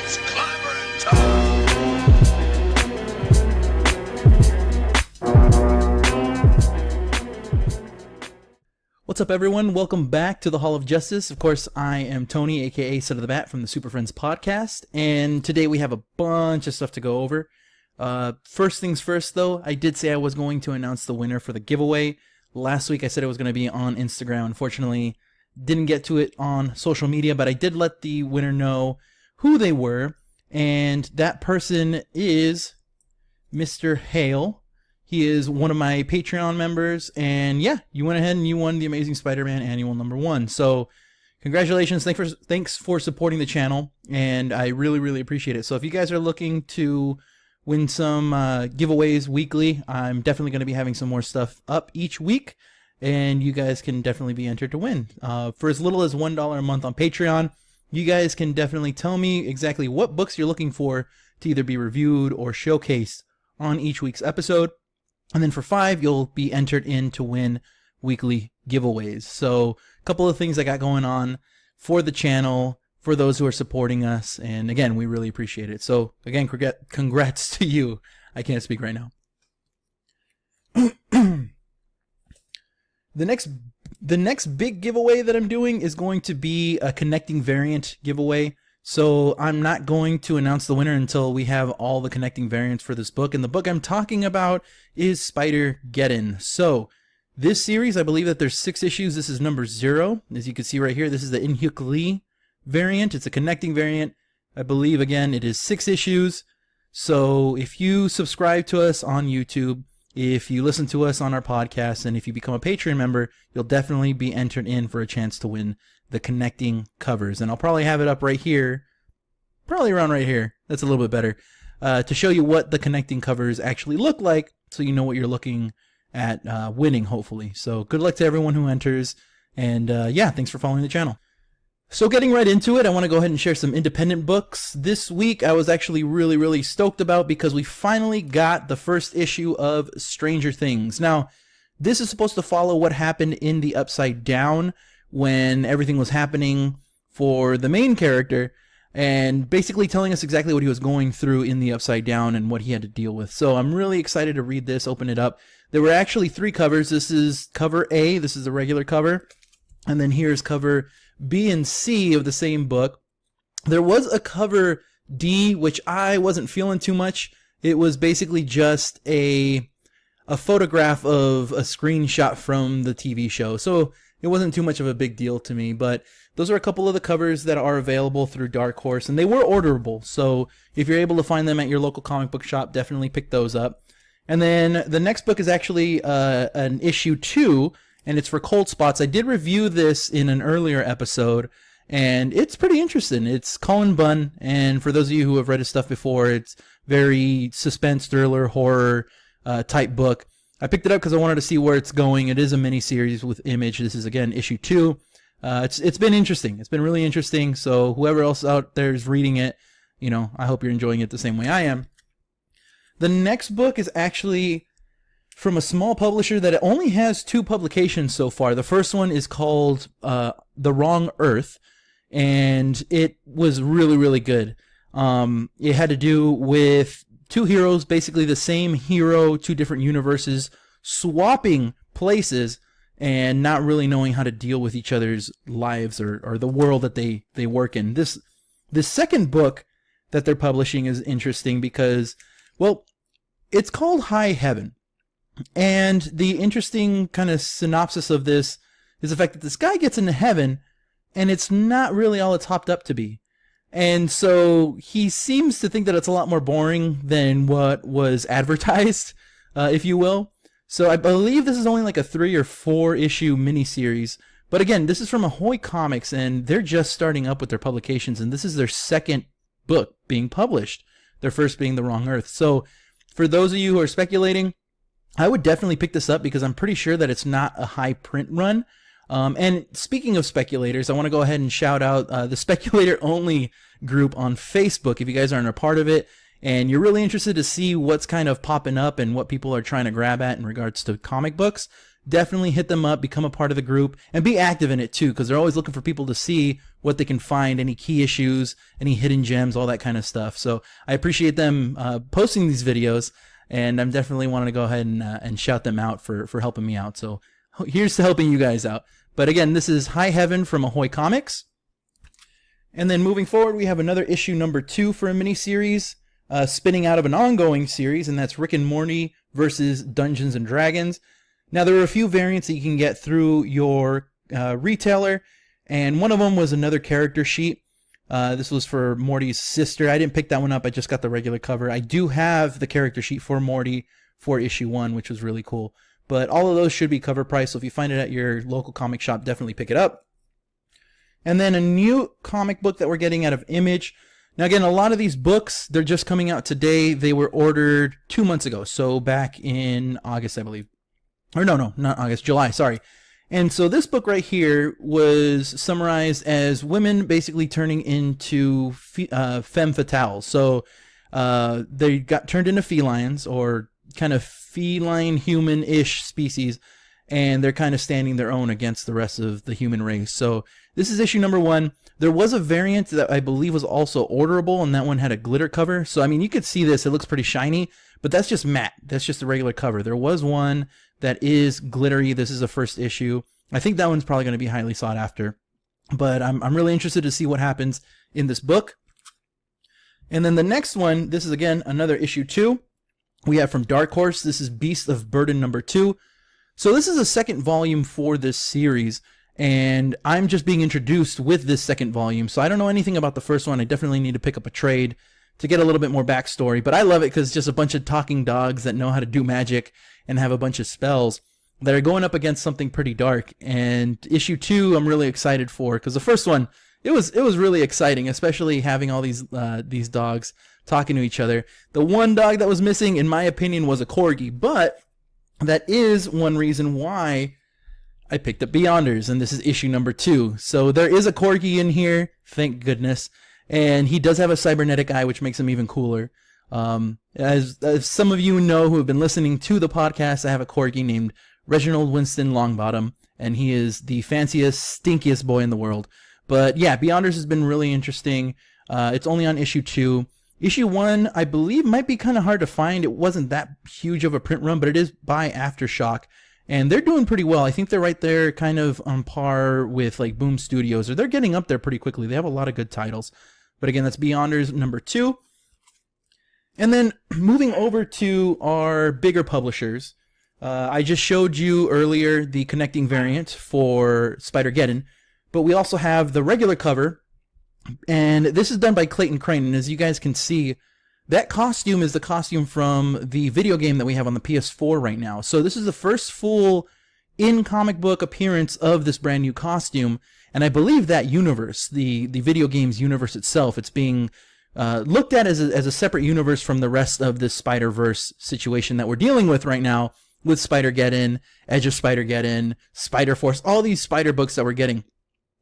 It's clobbering time. What's up, everyone? Welcome back to the Hall of Justice. Of course, I am Tony, aka Son of the Bat from the Super Friends podcast, and today we have a bunch of stuff to go over. First things first, though, I did say I was going to announce the winner for the giveaway. Last week I said it was going to be on Instagram. Unfortunately, didn't get to it on social media, but I did let the winner know who they were, and that person is Mr. Hale. He is one of my Patreon members, and yeah, you went ahead and you won the Amazing Spider-Man Annual #1. So, congratulations! Thanks for supporting the channel, and I really appreciate it. So, if you guys are looking to win some giveaways weekly, I'm definitely going to be having some more stuff up each week, and you guys can definitely be entered to win. For as little as $1 a month on Patreon, you guys can definitely tell me exactly what books you're looking for to either be reviewed or showcased on each week's episode. And then for $5, you'll be entered in to win weekly giveaways. So a couple of things I got going on for the channel, for those who are supporting us. And again, we really appreciate it. So again, congrats to you. I can't speak right now. The next big giveaway that I'm doing is going to be a connecting variant giveaway. So I'm not going to announce the winner until we have all the connecting variants for this book. And the book I'm talking about is Spider-Geddon. So this series, I believe that there's 6 issues. This is number 0. As you can see right here, this is the In-Hyuk Lee variant. It's a connecting variant. I believe, again, it is 6 issues. So if you subscribe to us on YouTube, if you listen to us on our podcast, and if you become a Patreon member, you'll definitely be entered in for a chance to win the connecting covers. And I'll probably have it up right here, probably around right here. That's a little bit better, to show you what the connecting covers actually look like, so you know what you're looking at winning, hopefully. So good luck to everyone who enters, and yeah, thanks for following the channel. So getting right into it, I want to go ahead and share some independent books. This week I was actually really stoked about because we finally got the first issue of Stranger Things. Now, this is supposed to follow what happened in the Upside Down when everything was happening for the main character, and basically telling us exactly what he was going through in the Upside Down and what he had to deal with. So I'm really excited to read this, open it up. There were actually 3 covers. This is cover A, this is the regular cover, and then here's cover B and C of the same book. There was a cover D, which I wasn't feeling too much. It was basically just a photograph of a screenshot from the TV show. So it wasn't too much of a big deal to me, but those are a couple of the covers that are available through Dark Horse, and they were orderable. So if you're able to find them at your local comic book shop, definitely pick those up. And then the next book is actually an issue 2, and it's for Cold Spots. I did review this in an earlier episode, and it's pretty interesting. It's Cullen Bunn, and for those of you who have read his stuff before, it's very suspense, thriller, horror type book. I picked it up because I wanted to see where it's going. It is a mini-series with Image. This is, again, issue 2. It's been interesting. It's been really interesting. So whoever else out there is reading it, you know, I hope you're enjoying it the same way I am. The next book is actually from a small publisher that only has 2 publications so far. The first one is called The Wrong Earth, and it was really good. It had to do with 2 heroes, basically the same hero, 2 different universes, swapping places and not really knowing how to deal with each other's lives or the world that they work in. This second book that they're publishing is interesting because, well, it's called High Heaven. And the interesting kind of synopsis of this is the fact that this guy gets into heaven and it's not really all it's hopped up to be. And so he seems to think that it's a lot more boring than what was advertised, if you will. So I believe this is only like a 3 or 4 issue miniseries. But again, this is from Ahoy Comics, and they're just starting up with their publications, and this is their second book being published, their first being The Wrong Earth. So for those of you who are speculating, I would definitely pick this up because I'm pretty sure that it's not a high print run. And speaking of speculators, I want to go ahead and shout out the Speculator Only group on Facebook. If you guys aren't a part of it and you're really interested to see what's kind of popping up and what people are trying to grab at in regards to comic books, definitely hit them up, become a part of the group, and be active in it too, because they're always looking for people to see what they can find, any key issues, any hidden gems, all that kind of stuff. So I appreciate them posting these videos, and I'm definitely wanting to go ahead and shout them out for helping me out. So here's to helping you guys out. But again, this is High Heaven from Ahoy Comics. And then moving forward, we have another issue number 2 for a mini-series, spinning out of an ongoing series, and that's Rick and Morty versus Dungeons and Dragons. Now, there are a few variants that you can get through your retailer, and one of them was another character sheet. This was for Morty's sister. I didn't pick that one up. I just got the regular cover. I do have the character sheet for Morty for issue 1, which was really cool. But all of those should be cover price, so if you find it at your local comic shop, definitely pick it up. And then a new comic book that we're getting out of Image. Now, again, a lot of these books, they're just coming out today. They were ordered 2 months ago, so back in August, I believe. Or no, not August, July, sorry. And so this book right here was summarized as women basically turning into femme fatales. So they got turned into felines, or kind of feline human-ish species, and they're kind of standing their own against the rest of the human race. So this is issue number 1. There was a variant that I believe was also orderable, and that one had a glitter cover. So, I mean, you could see this. It looks pretty shiny, but that's just matte. That's just a regular cover. There was one that is glittery. This is the first issue. I think that one's probably going to be highly sought after. But I'm really interested to see what happens in this book. And then the next one, this is, again, another issue 2. We have from Dark Horse. This is Beast of Burden number 2. So this is a second volume for this series, and I'm just being introduced with this second volume. So I don't know anything about the first one. I definitely need to pick up a trade to get a little bit more backstory. But I love it because it's just a bunch of talking dogs that know how to do magic and have a bunch of spells that are going up against something pretty dark. And issue 2, I'm really excited for, because the first one, it was really exciting, especially having all these dogs talking to each other. The one dog that was missing, in my opinion, was a corgi, but that is one reason why I picked up Beyonders, and this is issue number 2. So there is a corgi in here, thank goodness, and he does have a cybernetic eye, which makes him even cooler. As some of you know who have been listening to the podcast, I have a corgi named Reginald Winston Longbottom, and he is the fanciest, stinkiest boy in the world. But yeah, Beyonders has been really interesting. It's only on issue 2. Issue 1, I believe, might be kind of hard to find. It wasn't that huge of a print run, but it is by Aftershock, and they're doing pretty well. I think they're right there kind of on par with like Boom Studios, or they're getting up there pretty quickly. They have a lot of good titles. But again, that's Beyonders number 2. And then moving over to our bigger publishers, I just showed you earlier the connecting variant for Spider-Geddon, but we also have the regular cover. And this is done by Clayton Crane, and as you guys can see, that costume is the costume from the video game that we have on the PS4 right now. So this is the first full in-comic book appearance of this brand new costume, and I believe that universe, the video game's universe itself, it's being looked at as a separate universe from the rest of this Spider-Verse situation that we're dealing with right now with Spider-Geddon, Edge of Spider-Geddon, Spider-Force, all these Spider books that we're getting.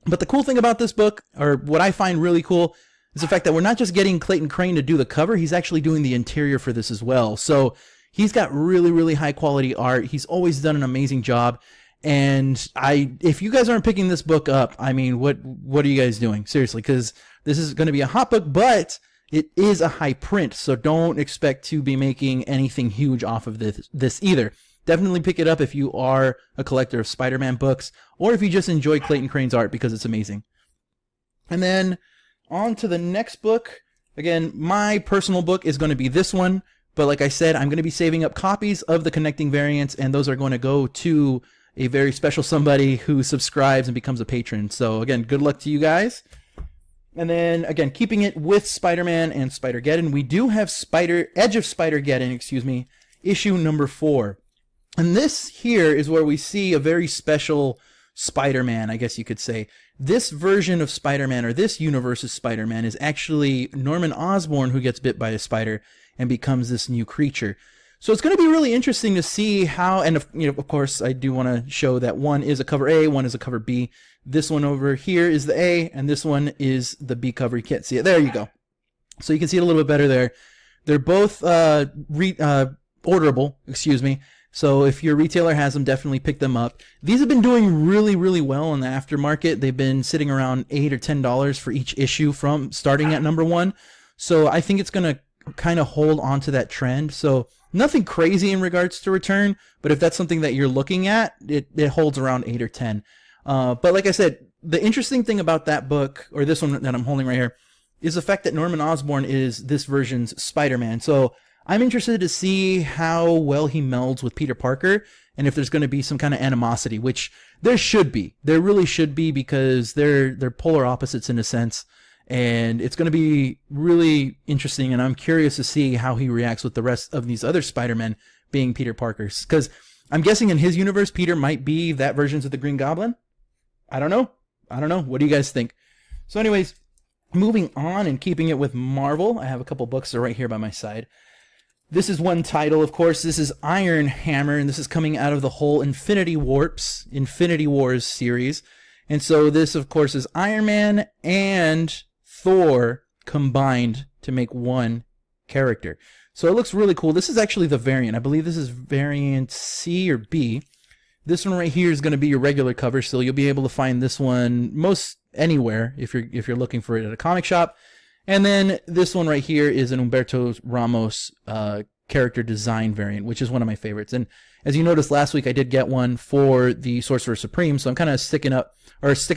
But the cool thing about this book, or what I find really cool, is the fact that we're not just getting Clayton Crane to do the cover, he's actually doing the interior for this as well. So he's got really, really high quality art. He's always done an amazing job. And if you guys aren't picking this book up, I mean, what are you guys doing? Seriously, because this is going to be a hot book, but it is a high print. So don't expect to be making anything huge off of this either. Definitely pick it up if you are a collector of Spider-Man books, or if you just enjoy Clayton Crane's art, because it's amazing. And then on to the next book. Again, my personal book is going to be this one, but like I said, I'm going to be saving up copies of the connecting variants, and those are going to go to a very special somebody who subscribes and becomes a patron. So again, good luck to you guys. And then again, keeping it with Spider-Man and Spider-Geddon, we do have Edge of Spider-Geddon, issue number 4. And this here is where we see a very special Spider-Man, I guess you could say. This version of Spider-Man, or this universe's Spider-Man, is actually Norman Osborn, who gets bit by a spider and becomes this new creature. So it's going to be really interesting to see how, and of course, I do want to show that one is a cover A, one is a cover B. This one over here is the A, and this one is the B cover. You can't see it. There you go. So you can see it a little bit better there. They're both orderable, So if your retailer has them, definitely pick them up. These have been doing really, really well in the aftermarket. They've been sitting around $8 or $10 for each issue from starting at number 1. So I think it's going to kind of hold on to that trend. So nothing crazy in regards to return, but if that's something that you're looking at, it holds around 8 or 10. But like I said, the interesting thing about that book, or this one that I'm holding right here, is the fact that Norman Osborn is this version's Spider-Man. So I'm interested to see how well he melds with Peter Parker and if there's going to be some kind of animosity, which there should be. There really should be, because they're polar opposites in a sense. And it's going to be really interesting, and I'm curious to see how he reacts with the rest of these other Spider-Men being Peter Parker's. Because I'm guessing in his universe, Peter might be that version of the Green Goblin. I don't know. What do you guys think? So anyways, moving on and keeping it with Marvel, I have a couple books that are right here by my side. This is one title, of course. This is Iron Hammer, and this is coming out of the whole Infinity Wars series. And so this, of course, is Iron Man and Thor combined to make one character. So it looks really cool. This is actually the variant. I believe this is variant C or B. This one right here is going to be your regular cover, so you'll be able to find this one most anywhere if you're looking for it at a comic shop. And then this one right here is an Humberto Ramos character design variant, which is one of my favorites. And as you noticed last week, I did get one for the Sorcerer Supreme, so I'm kind of sticking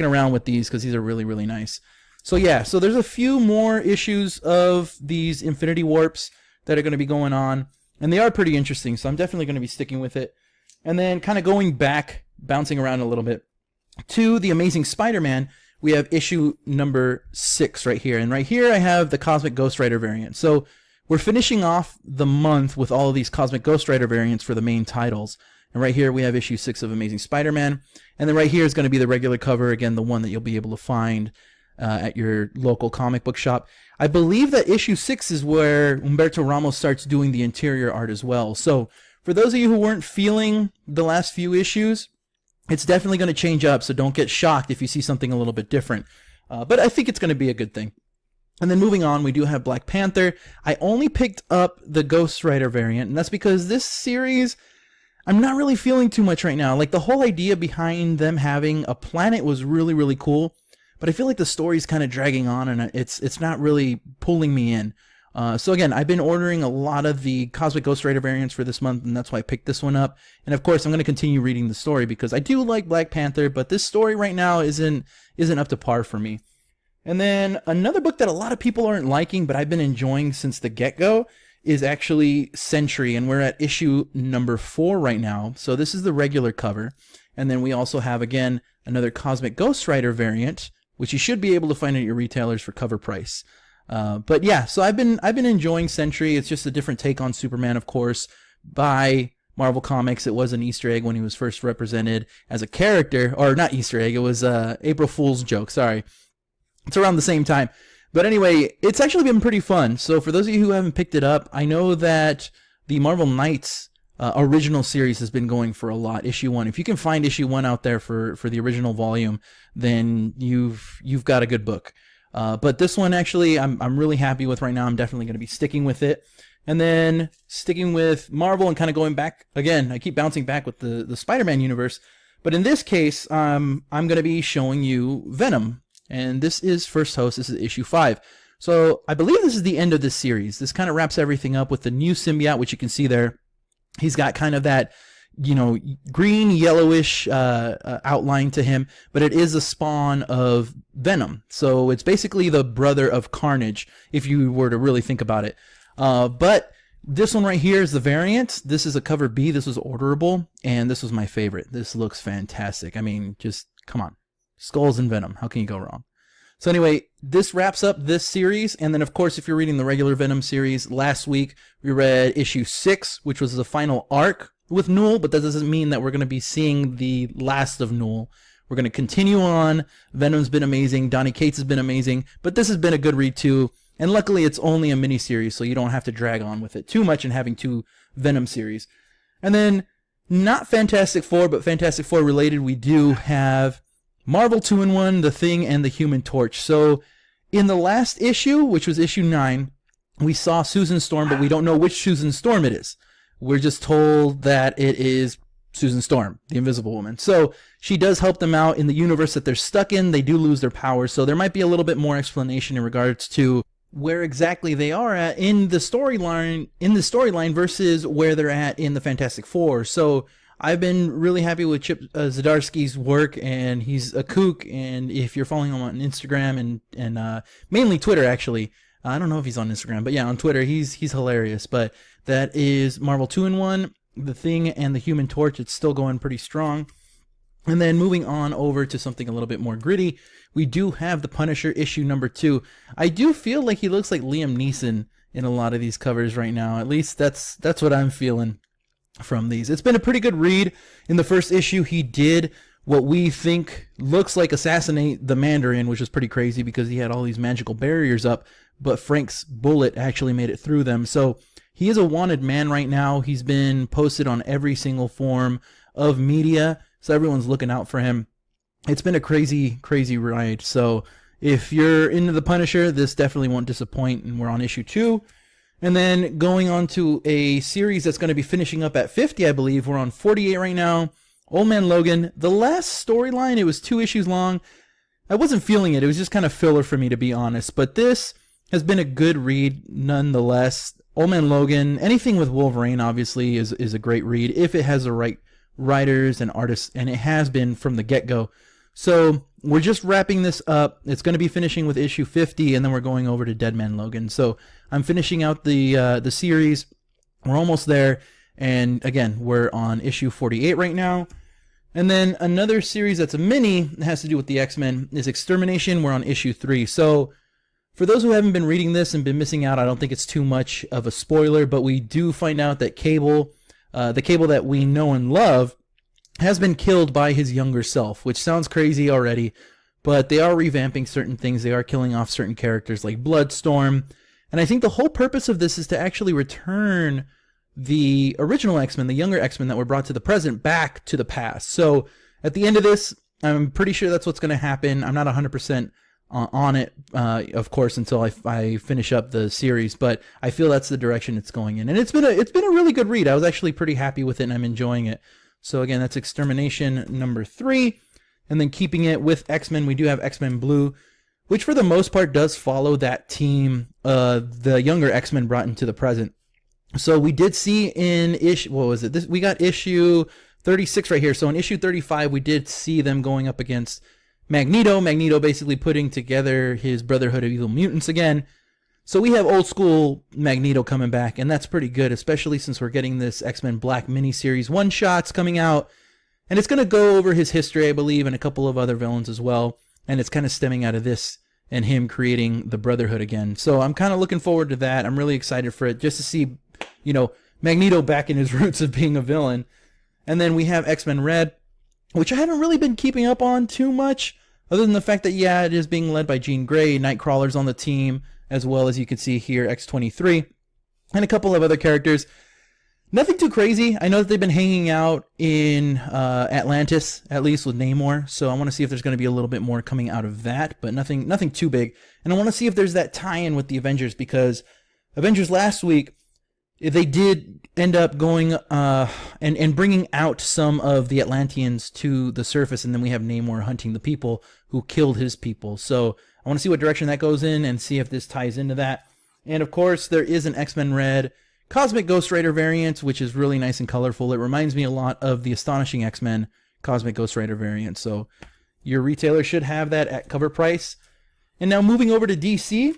around with these because these are really, really nice. So yeah, so there's a few more issues of these Infinity Warps that are going to be going on, and they are pretty interesting, so I'm definitely going to be sticking with it. And then kind of going back, bouncing around a little bit, to the Amazing Spider-Man, we have issue number 6 right here. And right here I have the Cosmic Ghost Rider variant. So we're finishing off the month with all of these Cosmic Ghost Rider variants for the main titles. And right here we have issue 6 of Amazing Spider-Man. And then right here is going to be the regular cover, again, the one that you'll be able to find at your local comic book shop. I believe that issue 6 is where Humberto Ramos starts doing the interior art as well. So for those of you who weren't feeling the last few issues, it's definitely going to change up, so don't get shocked if you see something a little bit different. But I think it's going to be a good thing. And then moving on, we do have Black Panther. I only picked up the Ghost Rider variant, and that's because this series, I'm not really feeling too much right now. Like, the whole idea behind them having a planet was really, really cool, but I feel like the story's kind of dragging on, and it's not really pulling me in. So again, I've been ordering a lot of the Cosmic Ghost Rider variants for this month, and that's why I picked this one up. And of course, I'm going to continue reading the story because I do like Black Panther, but this story right now isn't up to par for me. And then another book that a lot of people aren't liking, but I've been enjoying since the get-go, is actually Sentry, and we're at issue number 4 right now. So this is the regular cover, and then we also have, again, another Cosmic Ghost Rider variant, which you should be able to find at your retailers for cover price. But yeah, so I've been enjoying Sentry. It's just a different take on Superman, of course, by Marvel Comics. It was an Easter egg when he was first represented as a character, or not Easter egg, it was April Fool's joke, sorry. It's around the same time. But anyway, it's actually been pretty fun. So for those of you who haven't picked it up, I know that the Marvel Knights original series has been going for a lot. Issue 1. If you can find issue 1 out there for the original volume, then you've got a good book. But this one, actually, I'm really happy with right now. I'm definitely going to be sticking with it. And then sticking with Marvel and kind of going back, again, I keep bouncing back with the Spider-Man universe. But in this case, I'm going to be showing you Venom. And this is First Host. This is issue 5. So I believe this is the end of this series. This kind of wraps everything up with the new symbiote, which you can see there. He's got kind of that, green, yellowish outline to him, but it is a spawn of Venom. So it's basically the brother of Carnage, if you were to really think about it. But this one right here is the variant. This is a cover B. This was orderable, and this was my favorite. This looks fantastic. I mean, just come on. Skulls and Venom. How can you go wrong? So anyway, this wraps up this series. And then, of course, if you're reading the regular Venom series, last week we read issue 6, which was the final arc with Newell, but that doesn't mean that we're going to be seeing the last of Newell. We're going to continue on. Venom's been amazing. Donny Cates has been amazing. But this has been a good read, too. And luckily, it's only a mini-series, so you don't have to drag on with it too much in having 2 Venom series. And then, not Fantastic Four, but Fantastic Four related, we do have Marvel 2-in-1, The Thing, and The Human Torch. So in the last issue, which was issue 9, we saw Susan Storm, but we don't know which Susan Storm it is. We're just told that it is Susan Storm, the Invisible Woman. So she does help them out in the universe that they're stuck in. They do lose their powers, so there might be a little bit more explanation in regards to where exactly they are at in the storyline versus where they're at in the Fantastic Four. So I've been really happy with Chip Zdarsky's work, and he's a kook. And if you're following him on Instagram and mainly Twitter, actually, I don't know if he's on Instagram, but yeah, on Twitter, he's hilarious. But that is Marvel 2-in-1, The Thing, and the Human Torch. It's still going pretty strong. And then moving on over to something a little bit more gritty, we do have The Punisher issue number 2. I do feel like he looks like Liam Neeson in a lot of these covers right now. At least that's what I'm feeling from these. It's been a pretty good read. In the first issue, he did what we think looks like assassinate the Mandarin, which is pretty crazy because he had all these magical barriers up, but Frank's bullet actually made it through them. So he is a wanted man right now. He's been posted on every single form of media, so everyone's looking out for him. It's been a crazy, crazy ride. So if you're into the Punisher, this definitely won't disappoint, and we're on issue 2. And then going on to a series that's going to be finishing up at 50, I believe. We're on 48 right now. Old Man Logan. The last storyline, it was 2 issues long. I wasn't feeling it. It was just kind of filler for me, to be honest. But this has been a good read nonetheless. Old Man Logan, anything with Wolverine, obviously, is a great read if it has the right writers and artists, and it has been from the get-go. So we're just wrapping this up. It's going to be finishing with issue 50, and then we're going over to Dead Man Logan. So I'm finishing out the series. We're almost there, and again, we're on issue 48 right now. And then another series that's a mini that has to do with the X-Men is Extermination. We're on issue 3. So for those who haven't been reading this and been missing out, I don't think it's too much of a spoiler, but we do find out that Cable, the Cable that we know and love, has been killed by his younger self, which sounds crazy already, but they are revamping certain things. They are killing off certain characters like Bloodstorm. And I think the whole purpose of this is to actually return the original X-Men, the younger X-Men that were brought to the present, back to the past. So at the end of this, I'm pretty sure that's what's going to happen. I'm not 100% on it, of course, until I finish up the series, but I feel that's the direction it's going in. And it's been a really good read. I was actually pretty happy with it, and I'm enjoying it. So again, that's Extermination number 3. And then keeping it with X-Men, we do have X-Men Blue, which for the most part does follow that team, the younger X-Men brought into the present. So we did see in we got issue 36 right here. So in issue 35, we did see them going up against Magneto. Magneto basically putting together his Brotherhood of Evil Mutants again. So we have old school Magneto coming back, and that's pretty good, especially since we're getting this X-Men Black miniseries one-shots coming out. And it's going to go over his history, I believe, and a couple of other villains as well. And it's kind of stemming out of this and him creating the Brotherhood again. So I'm kind of looking forward to that. I'm really excited for it, just to see, Magneto back in his roots of being a villain. And then we have X-Men Red, which I haven't really been keeping up on too much, other than the fact that, yeah, it is being led by Jean Grey, Nightcrawler's on the team, as well as you can see here, X-23, and a couple of other characters. Nothing too crazy. I know that they've been hanging out in Atlantis, at least with Namor, so I want to see if there's going to be a little bit more coming out of that, but nothing too big. And I want to see if there's that tie-in with the Avengers, because Avengers last week, they did end up going and bringing out some of the Atlanteans to the surface, and then we have Namor hunting the people who killed his people. So I want to see what direction that goes in and see if this ties into that. And of course, there is an X-Men Red Cosmic Ghost Rider variant, which is really nice and colorful. It reminds me a lot of the Astonishing X-Men Cosmic Ghost Rider variant. So your retailer should have that at cover price. And now moving over to DC,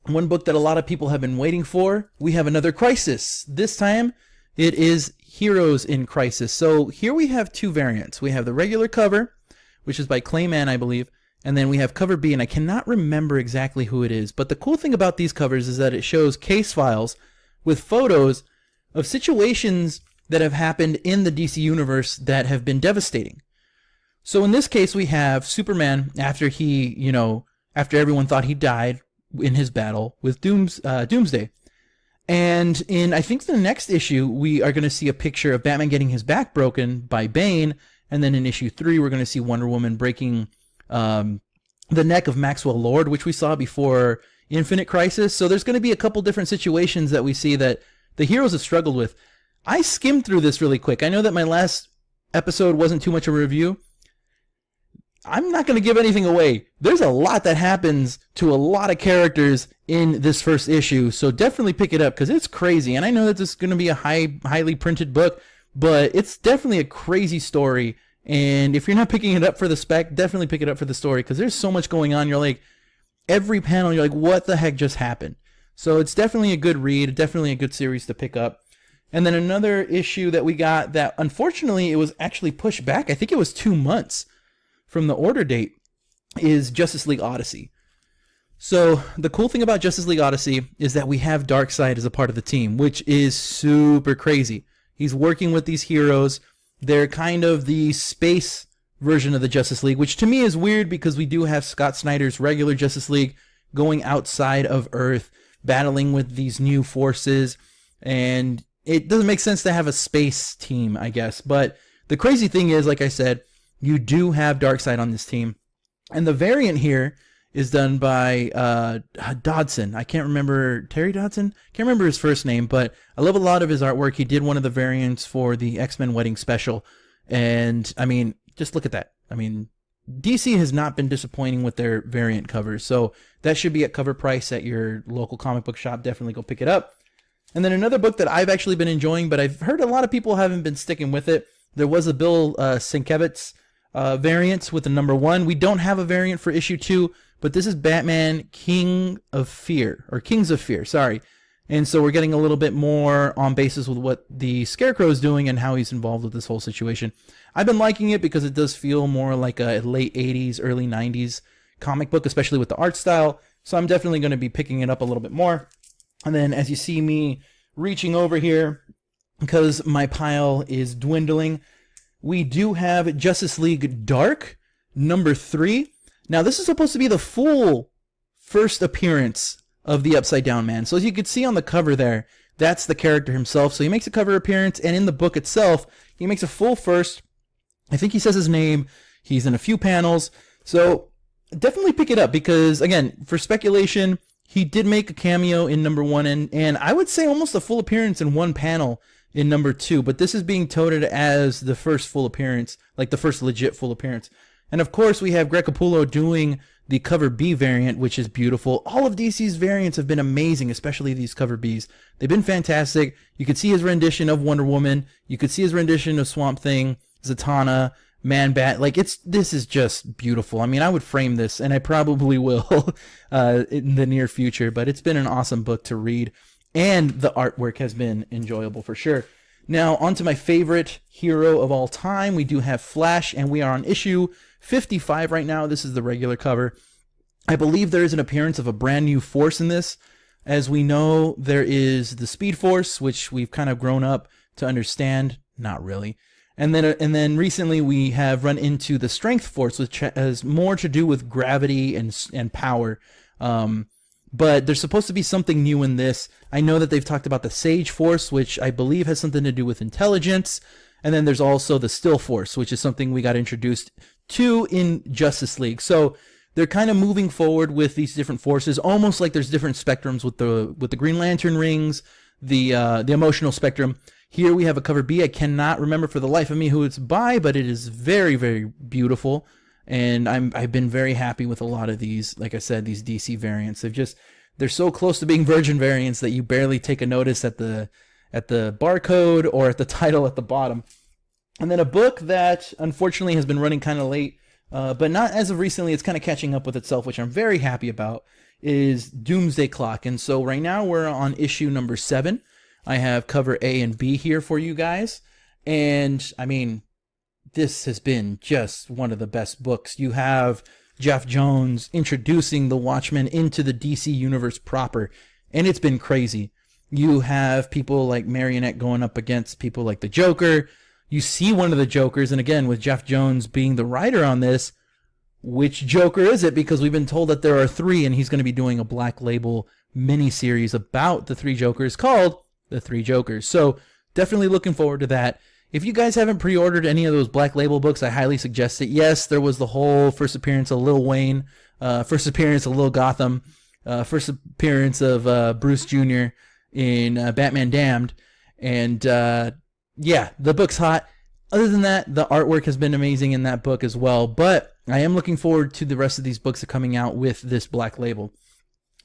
one book that a lot of people have been waiting for, we have another Crisis. This time, it is Heroes in Crisis. So here we have 2 variants. We have the regular cover, which is by Clayman, I believe, and then we have cover B, and I cannot remember exactly who it is. But the cool thing about these covers is that it shows case files with photos of situations that have happened in the DC universe that have been devastating. So in this case, we have Superman after after everyone thought he died in his battle with Doomsday. And in, I think, the next issue, we are going to see a picture of Batman getting his back broken by Bane. And then in issue 3, we're going to see Wonder Woman breaking the neck of Maxwell Lord, which we saw before Infinite Crisis. So there's going to be a couple different situations that we see that the heroes have struggled with. I skimmed through this really quick. I know that my last episode wasn't too much of a review. I'm not going to give anything away. There's a lot that happens to a lot of characters in this first issue, so definitely pick it up because it's crazy. And I know that this is going to be a highly printed book, but it's definitely a crazy story. And if you're not picking it up for the spec, definitely pick it up for the story because there's so much going on. You're like, every panel, you're like, what the heck just happened? So it's definitely a good read, definitely a good series to pick up. And then another issue that we got that unfortunately it was actually pushed back. I think it was 2 months from the order date, is Justice League Odyssey. So the cool thing about Justice League Odyssey is that we have Darkseid as a part of the team, which is super crazy. He's working with these heroes. They're kind of the space version of the Justice League, which to me is weird because we do have Scott Snyder's regular Justice League going outside of Earth, battling with these new forces, and it doesn't make sense to have a space team, I guess. But the crazy thing is, like I said, you do have Darkseid on this team. And the variant here is done by Dodson. I can't remember, Terry Dodson? Can't remember his first name, but I love a lot of his artwork. He did one of the variants for the X-Men Wedding Special. And, I mean, just look at that. I mean, DC has not been disappointing with their variant covers. So that should be at cover price at your local comic book shop. Definitely go pick it up. And then another book that I've actually been enjoying, but I've heard a lot of people haven't been sticking with it. There was a Bill Sienkiewicz variants with the number 1. We don't have a variant for issue 2, but this is Batman Kings of Fear, sorry. And so we're getting a little bit more on basis with what the Scarecrow is doing and how he's involved with this whole situation. I've been liking it because it does feel more like a late 80s, early 90s comic book, especially with the art style. So I'm definitely going to be picking it up a little bit more. And then as you see me reaching over here, because my pile is dwindling, we do have Justice League Dark, number 3. Now, this is supposed to be the full first appearance of the Upside Down Man. So as you can see on the cover there, that's the character himself. So he makes a cover appearance, and in the book itself, he makes a full first. I think he says his name. He's in a few panels. So definitely pick it up because, again, for speculation, he did make a cameo in number 1, and I would say almost a full appearance in one panel in number 2, but this is being touted as the first full appearance, like the first legit full appearance. And of course, we have Greg Capullo doing the cover B variant, which is beautiful. All of DC's variants have been amazing, especially these cover Bs. They've been fantastic. You could see his rendition of Wonder Woman. You could see his rendition of Swamp Thing, Zatanna, Man-Bat. Like, this is just beautiful. I mean, I would frame this, and I probably will in the near future, but it's been an awesome book to read. And the artwork has been enjoyable for sure. Now, on to my favorite hero of all time. We do have Flash, and we are on issue 55 right now. This is the regular cover. I believe there is an appearance of a brand new force in this. As we know, there is the Speed Force, which we've kind of grown up to understand. Not really. And then recently we have run into the Strength Force, which has more to do with gravity and power. But there's supposed to be something new in this. I know that they've talked about the Sage Force, which I believe has something to do with intelligence. And then there's also the Still Force, which is something we got introduced to in Justice League. So they're kind of moving forward with these different forces, almost like there's different spectrums with the Green Lantern rings, the emotional spectrum. Here we have a cover B. I cannot remember for the life of me who it's by, but it is very, very beautiful. And I've been very happy with a lot of these, like I said, these DC variants. They're so close to being Virgin variants that you barely take a notice at the barcode or at the title at the bottom. And then a book that unfortunately has been running kind of late, but not as of recently. It's kind of catching up with itself, which I'm very happy about, is Doomsday Clock. And so right now we're on issue number 7. I have cover A and B here for you guys. And I mean, this has been just one of the best books. You have Jeff Jones introducing the Watchmen into the DC universe proper, and it's been crazy. You have people like Marionette going up against people like the Joker. You see one of the Jokers, and again, with Jeff Jones being the writer on this, which Joker is it? Because we've been told that there are 3, and he's going to be doing a Black Label mini-series about the 3 Jokers called The 3 Jokers. So definitely looking forward to that. If you guys haven't pre-ordered any of those Black Label books, I highly suggest it. Yes, there was the whole first appearance of Lil Wayne, first appearance of Lil Gotham, first appearance of Bruce Jr. in Batman Damned. And yeah, the book's hot. Other than that, the artwork has been amazing in that book as well. But I am looking forward to the rest of these books that are coming out with this Black Label.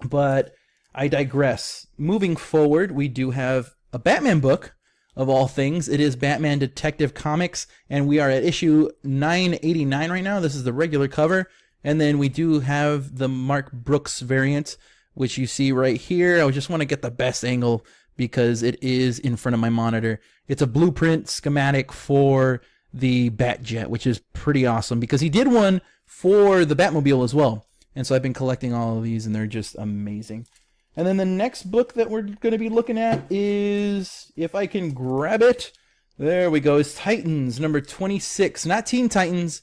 But I digress. Moving forward, we do have a Batman book, of all things. It is Batman Detective Comics, and we are at issue 989 right now. This is the regular cover. And then we do have the Mark Brooks variant, which you see right here. I just want to get the best angle because it is in front of my monitor. It's a blueprint schematic for the Batjet, which is pretty awesome because he did one for the Batmobile as well. And so I've been collecting all of these, and they're just amazing. And then the next book that we're going to be looking at is, if I can grab it, there we go, is Titans number 26. Not Teen Titans,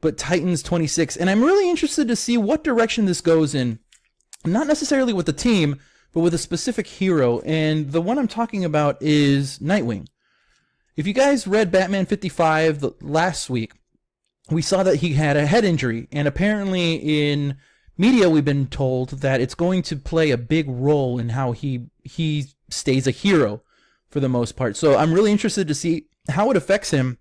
but Titans 26. And I'm really interested to see what direction this goes in. Not necessarily with the team, but with a specific hero. And the one I'm talking about is Nightwing. If you guys read Batman 55 last week, we saw that he had a head injury. And apparently in media, we've been told that it's going to play a big role in how he stays a hero for the most part. So I'm really interested to see how it affects him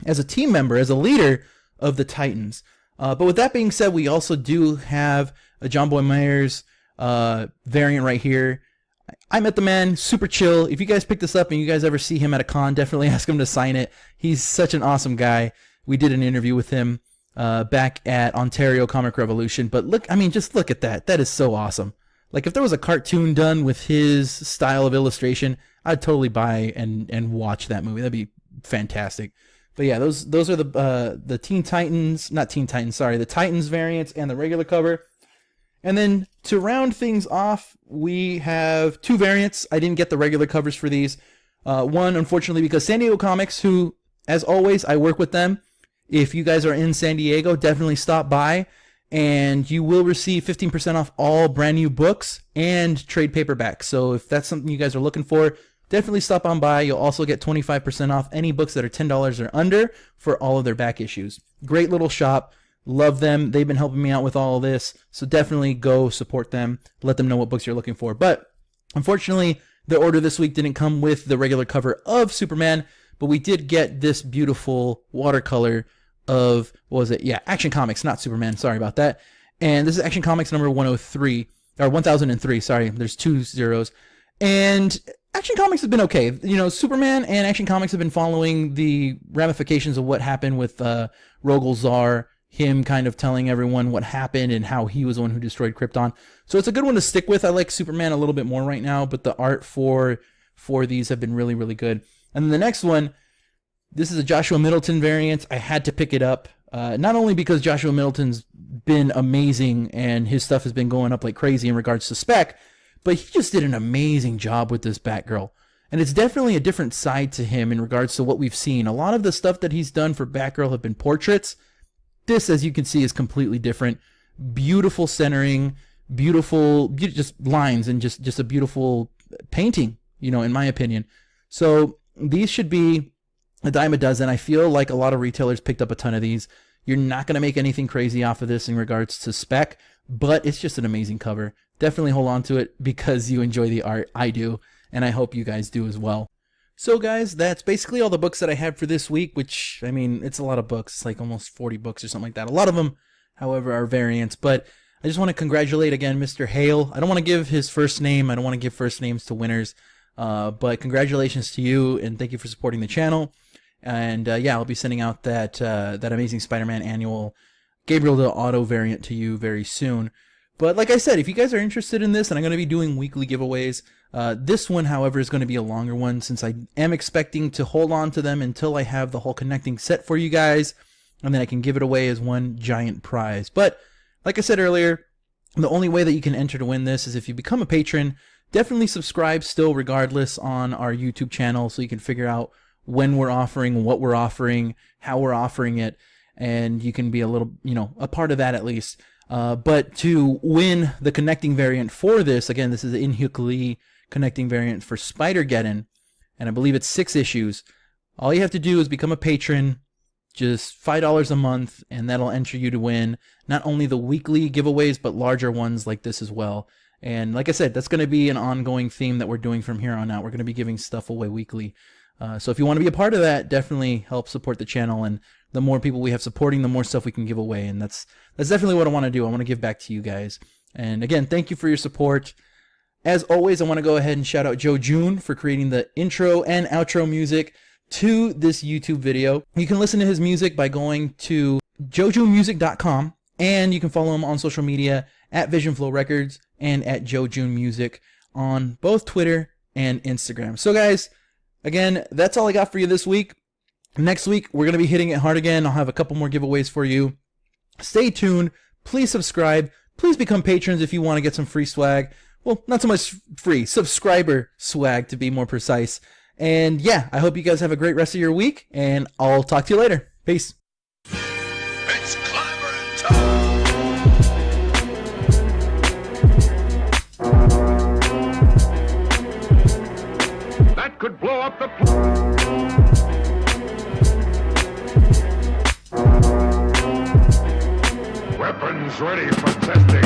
as a team member, as a leader of the Titans. But with that being said, we also do have a John Boy Myers variant right here. I met the man, super chill. If you guys pick this up and you guys ever see him at a con, definitely ask him to sign it. He's such an awesome guy. We did an interview with him back at Ontario Comic Revolution. But look, I mean, just look at that. That is so awesome. Like if there was a cartoon done with his style of illustration, I'd totally buy and watch that movie. That'd be fantastic. But yeah, those are the Teen Titans, not Teen Titans, sorry, the Titans variants and the regular cover. And then to round things off, we have two variants. I didn't get the regular covers for these. One, unfortunately, because San Diego Comics, who, as always, I work with them. If you guys are in San Diego, definitely stop by, and you will receive 15% off all brand new books and trade paperbacks. So if that's something you guys are looking for, definitely stop on by. You'll also get 25% off any books that are $10 or under for all of their back issues. Great little shop. Love them. They've been helping me out with all of this. So definitely go support them. Let them know what books you're looking for. But unfortunately, the order this week didn't come with the regular cover of Superman, but we did get this beautiful watercolor of, what was it? Yeah, Action Comics, not Superman. Sorry about that. And this is Action Comics number 103, or 1003. Sorry, there's two zeros. And Action Comics has been okay. You know, Superman and Action Comics have been following the ramifications of what happened with Rogol Zar, him kind of telling everyone what happened and how he was the one who destroyed Krypton. So it's a good one to stick with. I like Superman a little bit more right now, but the art for these have been really, really good. And then the next one, this is a Joshua Middleton variant. I had to pick it up, not only because Joshua Middleton's been amazing and his stuff has been going up like crazy in regards to spec, but he just did an amazing job with this Batgirl. And it's definitely a different side to him in regards to what we've seen. A lot of the stuff that he's done for Batgirl have been portraits. This, as you can see, is completely different. Beautiful centering, beautiful just lines, and just a beautiful painting, you know, in my opinion. So these should be a dime a dozen. I feel like a lot of retailers picked up a ton of these. You're not going to make anything crazy off of this in regards to spec, but it's just an amazing cover. Definitely hold on to it because you enjoy the art. I do, and I hope you guys do as well. So guys, that's basically all the books that I had for this week, which, I mean, it's a lot of books. It's like almost 40 books or something like that. A lot of them, however, are variants, but I just want to congratulate again Mr. Hale. I don't want to give his first name. I don't want to give first names to winners, but congratulations to you, and thank you for supporting the channel. And yeah, I'll be sending out that Amazing Spider-Man annual Gabriel Del Auto variant to you very soon. But like I said, if you guys are interested in this, and I'm going to be doing weekly giveaways, this one, however, is going to be a longer one since I am expecting to hold on to them until I have the whole connecting set for you guys, and then I can give it away as one giant prize. But like I said earlier, the only way that you can enter to win this is if you become a patron. Definitely subscribe still regardless on our YouTube channel so you can figure out when we're offering, what we're offering, how we're offering it, and you can be a little, you know, a part of that at least. But to win the connecting variant for this, again, this is the In-Hyuk Lee connecting variant for Spider-Geddon, and I believe it's 6 issues. All you have to do is become a patron, just $5 a month, and that'll enter you to win not only the weekly giveaways, but larger ones like this as well. And like I said, that's going to be an ongoing theme that we're doing from here on out. We're going to be giving stuff away weekly. So if you want to be a part of that, definitely help support the channel. And the more people we have supporting, the more stuff we can give away. And that's definitely what I want to do. I want to give back to you guys. And again, thank you for your support. As always, I want to go ahead and shout out Joe June for creating the intro and outro music to this YouTube video. You can listen to his music by going to joejunemusic.com, and you can follow him on social media at Vision Flow Records and at Joe June Music on both Twitter and Instagram. So guys, again, that's all I got for you this week. Next week, we're going to be hitting it hard again. I'll have a couple more giveaways for you. Stay tuned. Please subscribe. Please become patrons if you want to get some free swag. Well, not so much free, subscriber swag to be more precise. And yeah, I hope you guys have a great rest of your week, and I'll talk to you later. Peace. It's clever and tough. That could blow up the weapons ready for testing.